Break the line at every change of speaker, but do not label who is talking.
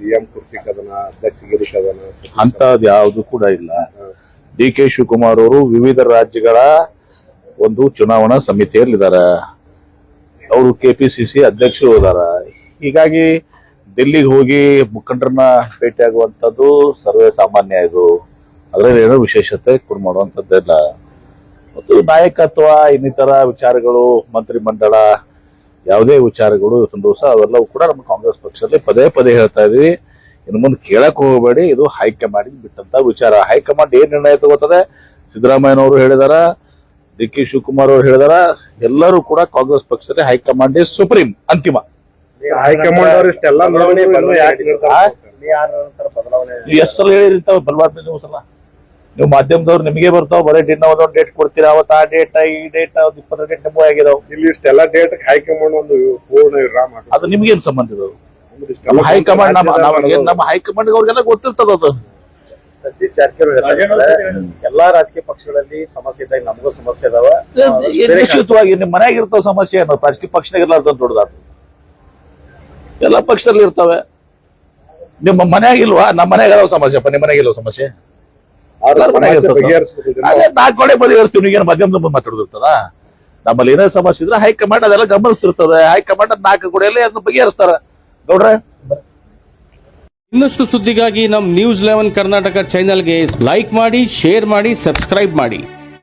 CM ಕುರ್ಚಿ ಕದನ, ಅಧ್ಯಕ್ಷಗಿರಿ ಕದನ
ಅಂತದ್ ಯಾವುದು ಕೂಡ ಇಲ್ಲ. ಡಿ.ಕೆ. ಶಿವಕುಮಾರ್ ಅವರು ವಿವಿಧ ರಾಜ್ಯಗಳ ಒಂದು ಚುನಾವಣಾ ಸಮಿತಿಯಲ್ಲಿದ್ದಾರೆ. ಅವರು ಕೆಪಿಸಿಸಿ ಅಧ್ಯಕ್ಷರು ಇದಾರ. ಹೀಗಾಗಿ ಡೆಲ್ಲಿಗೆ ಹೋಗಿ ಮುಖಂಡರನ್ನ ಭೇಟಿಯಾಗುವಂಥದ್ದು ಸರ್ವೇ ಸಾಮಾನ್ಯ. ಇದು ಅದರಲ್ಲಿ ಏನೋ ವಿಶೇಷತೆ ಮಾಡುವಂಥದ್ದಿಲ್ಲ. ಮತ್ತು ನಾಯಕತ್ವ, ಇನ್ನಿತರ ವಿಚಾರಗಳು, ಮಂತ್ರಿಮಂಡಲ, ಯಾವುದೇ ವಿಚಾರಗಳು ಇವತ್ತಿನ ದಿವಸ ಅವೆಲ್ಲವೂ ಕೂಡ ನಮ್ಮ ಕಾಂಗ್ರೆಸ್ ಪಕ್ಷದಲ್ಲಿ ಪದೇ ಪದೇ ಹೇಳ್ತಾ ಇದೀವಿ. ಇನ್ನು ಮುಂದೆ ಕೇಳಕ್ ಹೋಗಬೇಡಿ, ಇದು ಹೈಕಮಾಂಡ್ ಬಿಟ್ಟಂತ ವಿಚಾರ. ಹೈಕಮಾಂಡ್ ಏನ್ ನಿರ್ಣಯ ತಗೋತದೆ, ಸಿದ್ದರಾಮಯ್ಯನವರು ಹೇಳಿದಾರ, ಡಿ.ಕೆ. ಶಿವಕುಮಾರ್ ಅವರು ಹೇಳಿದಾರ, ಎಲ್ಲರೂ ಕೂಡ ಕಾಂಗ್ರೆಸ್ ಪಕ್ಷದಲ್ಲಿ ಹೈಕಮಾಂಡ್ ಸುಪ್ರೀಂ, ಅಂತಿಮ.
ಹೈಕಮಾಂಡ್ ಅವರು ಇಷ್ಟೆಲ್ಲ
ಎಷ್ಟು ಸಲ ಹೇಳಿರ್ತಾವ ಬಲವಾದ ನೀವು ಸಲ, ನೀವು ಮಾಧ್ಯಮದವ್ರು ನಿಮಗೆ ಬರ್ತಾವ, ಬರೀ ಒಂದೊಂದು ಡೇಟ್ ಕೊಡ್ತೀರಾ, ಅವತ್ತು ಆ ಡೇಟ್ ಈ ಡೇಟ್ 20 ಡೇಟ್ ನಿಮ್ಮೂ ಆಗಿದಾವ್.
ಇಲ್ಲಿ ಇಷ್ಟೆಲ್ಲ ಡೇಟ್ ಹೈಕಮಾಂಡ್ ಒಂದು ಪೂರ್ಣ ವಿರಾಮ.
ಅದು ನಿಮ್ಗೇನ್ ಸಂಬಂಧ ಇದಾವೆ? ಹೈಕಮಾಂಡ್ ನಮ್ಮ ಹೈಕಮಾಂಡ್ ಅವ್ರಿಗೆಲ್ಲ ಗೊತ್ತಿರ್ತದ. ಅದು
ಸತೀಶ್ ಜಾರಕಿಹೊಳಿ ಎಲ್ಲಾ ರಾಜಕೀಯ ಪಕ್ಷಗಳಲ್ಲಿ ಸಮಸ್ಯೆ ಇದ್ದಾಗ ನಮಗೂ ಸಮಸ್ಯೆ ಇದಾವ.
ನಿಶ್ಚಿತವಾಗಿ ನಿಮ್ಮ ಮನ್ಯಾಗ ಇರ್ತಾವ ಸಮಸ್ಯೆ ಅನ್ನೋ ರಾಜಕೀಯ ಪಕ್ಷದಾಗ ಇರ್ಲಾರ್ದ ದೊಡ್ಡದಾದ ಎಲ್ಲ ಪಕ್ಷದಲ್ಲಿ ಇರ್ತವೆ. ನಿಮ್ಮ ಮನ್ಯಾಗ ಇಲ್ವಾ? ನಮ್ಮ ಮನ್ಯಾಗ ಯಾವ ಸಮಸ್ಯೆ? ನಿಮ್ಮ ಮನ್ಯಾಗ ಇಲ್ವ ಸಮಸ್ಯೆ? ನಾಲ್ಕು ಕಡೆ ಬಗೆಹರಿಸ್ತೀವಿ. ನೀಗೇನು ಮಾಧ್ಯಮದ ಮುಂದೆ ಮಾತಾಡೋದಿರ್ತದ? ನಮ್ಮಲ್ಲಿ ಏನೇ ಸಮಸ್ಯೆ ಇದ್ರೆ ಹೈಕಮಾಂಡ್ ಅದೆಲ್ಲ ಗಮನಿಸ್ತಿರ್ತದೆ. ಹೈಕಮಾಂಡ್ ಅದ್ 4 ಕಡೆಯಲ್ಲಿ ಅದನ್ನ ಬಗೆಹರಿಸ್ತಾರ. ನೋಡ್ರೆ,
ಇನ್ನಷ್ಟು ಸುದ್ದಿಗಾಗಿ ನಮ್ಮ ನ್ಯೂಸ್ 11 ಕರ್ನಾಟಕ ಚಾನೆಲ್ಗೆ ಲೈಕ್ ಮಾಡಿ, ಶೇರ್ ಮಾಡಿ, ಸಬ್ಸ್ಕ್ರೈಬ್ ಮಾಡಿ.